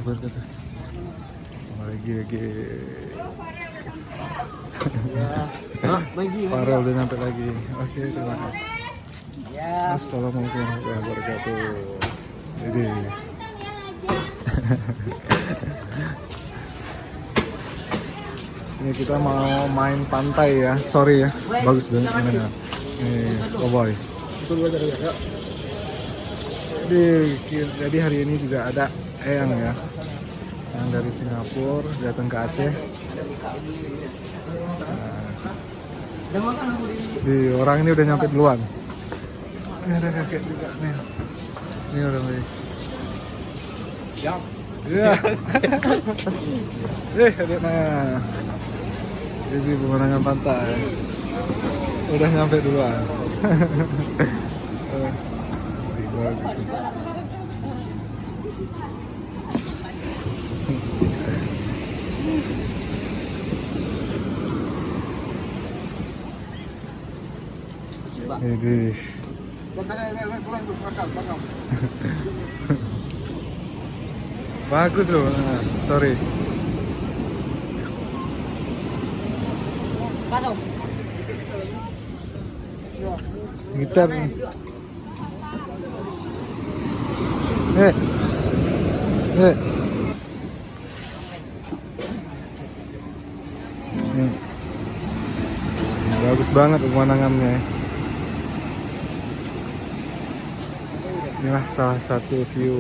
wabarakatuh. Lagi. Farel udah nyampe lagi. Oke, terima kasih. Assalamualaikum warahmatullahi wabarakatuh. Jadi ini kita mau main pantai ya. Sorry ya, bagus banget ini. Cowboy. Jadi hari ini juga ada Eyang ya, yang dari Singapura datang ke Aceh. Orang ini udah nyampe duluan. Ini ada kakek juga nih. Ini orang ini. Iya. Adiknya. Ini pemandangan pantai. Udah nyampe duluan. Bagus. Ini. Bagus loh. Sorry. Gitar. Bagus banget pemandangannya. Inilah salah satu view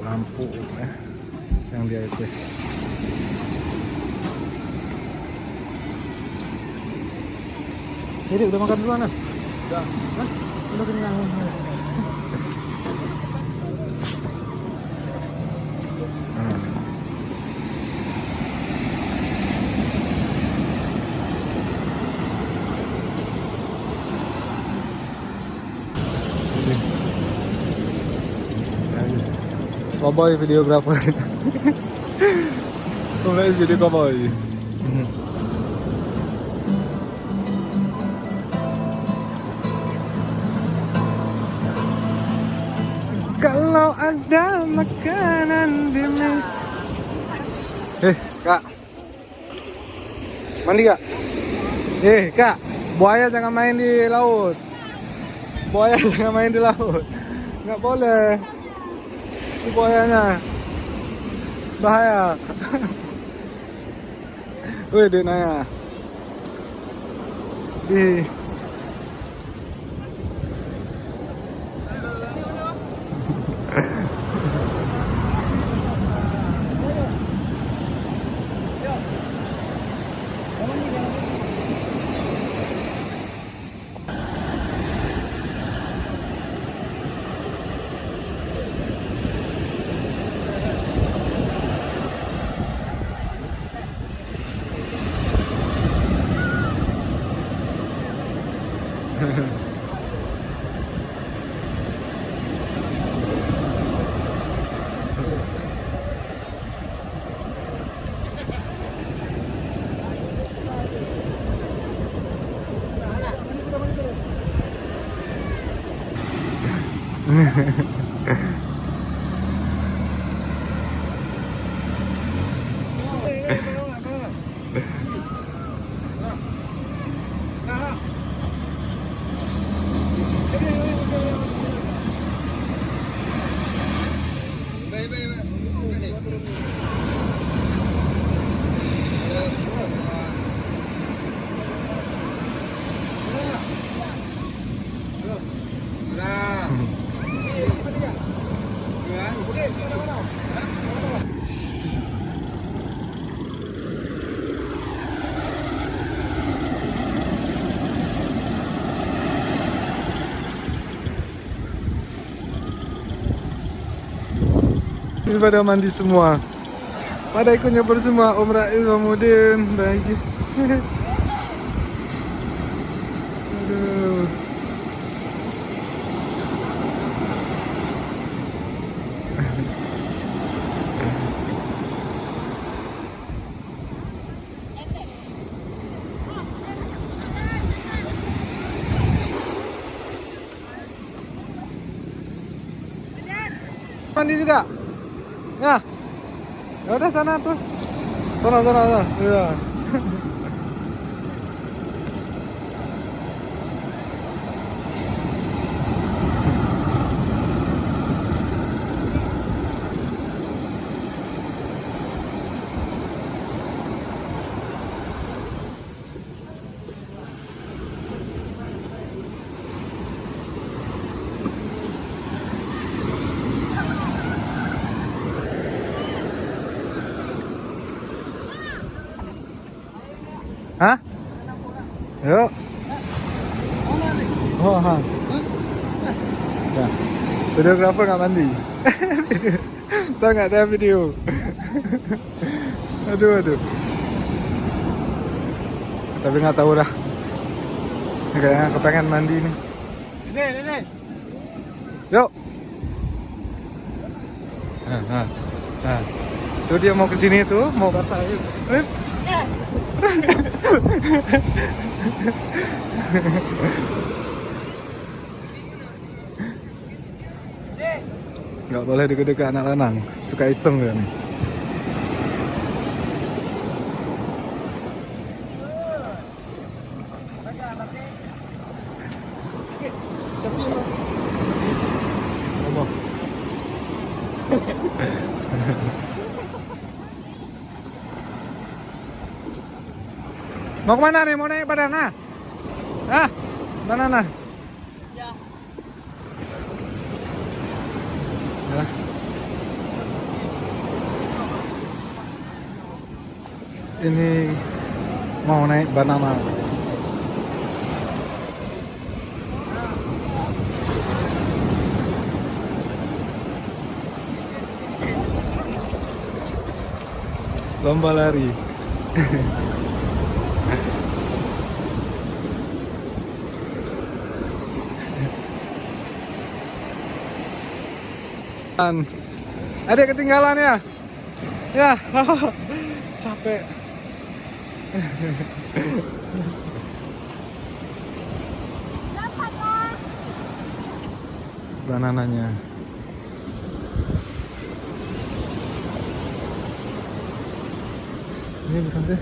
lampu ya, yang di Aceh. Jadi udah makan duluan kan? Udah kenyang. Cowboy videographer. Mulai jadi cowboy. Kalau ada makanan di Kak. Mandi Kak? Kak, buaya jangan main di laut. Buaya jangan main di laut. Nggak boleh. Itu buayanya bahaya. Wih, dia nanya. Ini pada mandi semua. Pada ikut nyobar semua. Om Rais, Om Udin, lagi. Aduh. Mandi juga. Ya. Ya udah sana tuh. Sana. Iya. Hah? Yuk. Oh, ha. Ya. Videografer nggak mandi. Saya nggak ada video. Aduh. Tapi nggak tahu dah. Kayaknya kepengen mandi nih. Ini. Yuk. Nah. Tuh dia mau kesini tuh, mau basahin. Nggak boleh deket-deket anak lanang, suka iseng dia nih. Ngomong. Mau kemana nih? Mau naik badana? Ah, mana? Ya. Ini mau naik banana. Lomba lari. Ada ketinggalan ya? Ya, capek. Banananya. Ini bukan sih?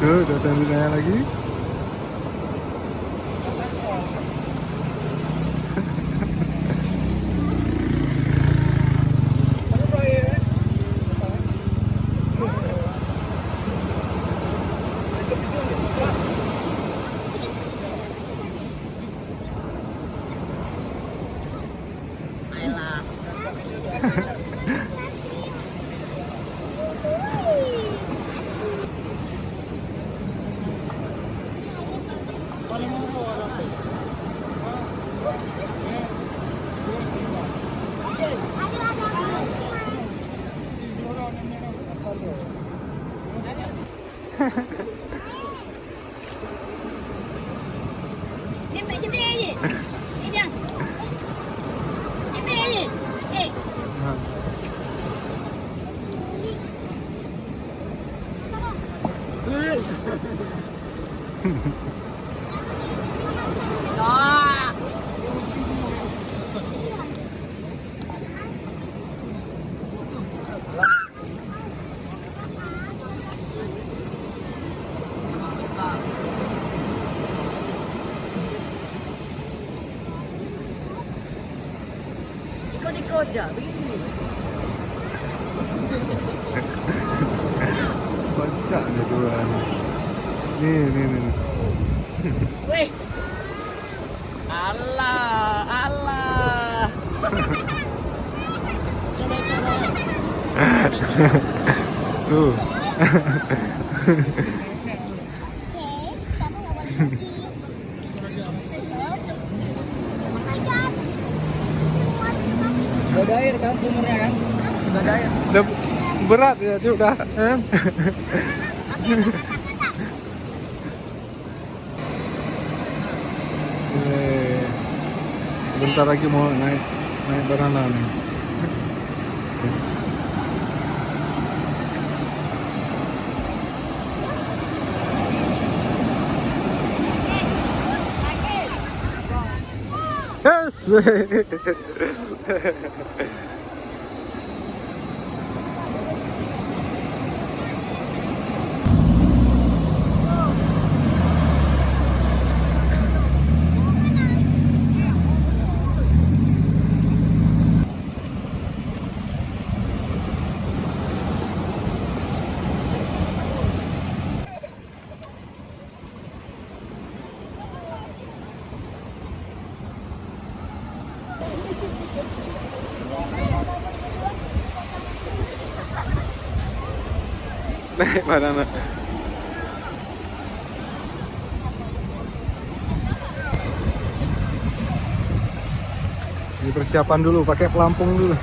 Tuh, datang dunia lagi. Ikut-ikut ya, begini. Kocak nih tuan. Nih. Wih. Allah. Tuh. Oke, kamu nggak boleh pergi. umurnya kan. Udah ada ya. Udah berat ya udah. Bentar lagi mau naik banana nih. Yes. Naik banana. Ini persiapan dulu, pakai pelampung dulu.